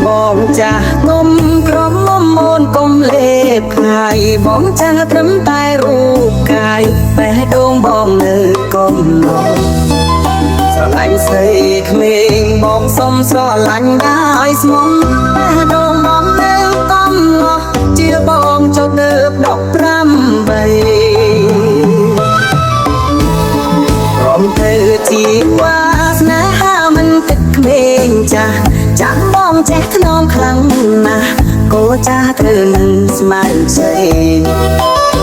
បងចាស់នំក្រមុំអូនកុំលេបខាយបងចាស់ត្រឹមតែរូបកាយបេះដូងបងនៅកុំឡងស្រឡាញ់ស្រីក្មេងបងសុំស្រឡាញ់ដែរស្មុំបេះដូងបងនៅកុំឡងជាបងចុះដើប15ព្រមទៅជាវាសនាមិនទឹកក្មេងចាស់ចាំបងចេះថ្នមខ្លាំងណាស់គោចាស់ត្រូវនឹងស្មានជ័យ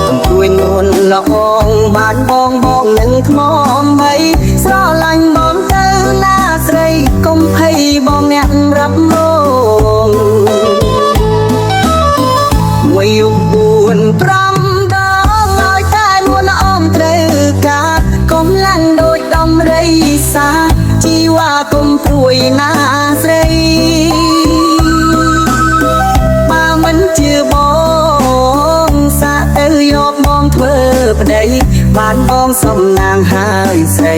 ទំទួយនួនល្អងបានបងនឹងថ្មបីស្រឡាញ់បងទៅណាស្រីកុំភ័យបងអ្នករាប់រងមួយយុគ4 5ដងឲ្យតែនួនអមត្រូវការកុំឡាំងដូចដំរីសាជីវ៉ាកុំព្រួយណាស្រីបើមិនជឿបងសាក់ទៅយកបងធ្វើប្តីបានបងសំណាងហើយស្រី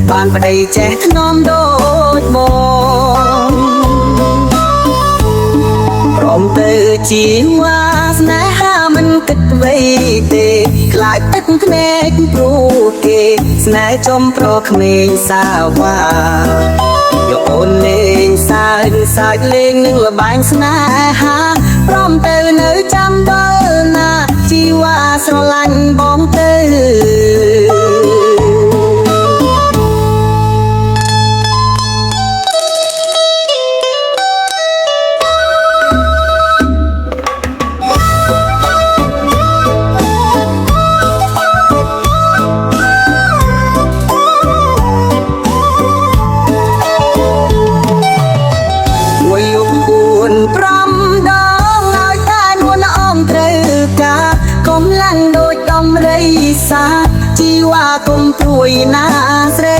បានប្តីចេះថ្នមដូចបងព្រមទៅជាវាសនាមិនគិតអ្វីទេខ្លាចទឹកភ្នែកព្រោះគេស្នេហ៍ចំប្រក្មេងសាវាយកអូនលេងសើចលេងនឹងល្បែងស្នេហាព្រមទៅនៅចាំដល់ណាជីវ៉ាស្រឡាញ់បងទៅ5ដងឲ្យតែនួនអមត្រូវការកុំឡាំងដូចដំរីសាជីវ៉ាកុំព្រួយណាស្រី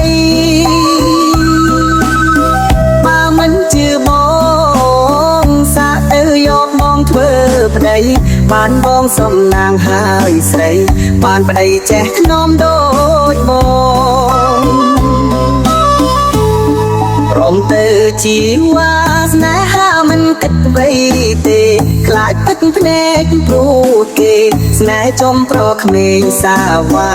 បើមិនជឿបងសាក់ទៅយកបងធ្វើប្តីបានបងសំណាងហើយស្រីបានប្តីចេះថ្នមដូចបងព្រមទៅជាវាសនាមិនគិតអ្វីទេខ្លាចទឹកភ្នែកព្រោះគេស្នេហ៍ចំប្រក្មេងសាវា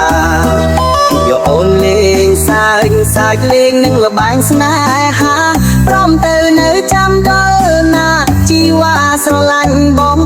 យកអូនលេងសើចលេងនឹងល្បែងស្នេហាព្រមទៅនៅចាំដល់ណាជីវ៉ាស្រឡាញ់បង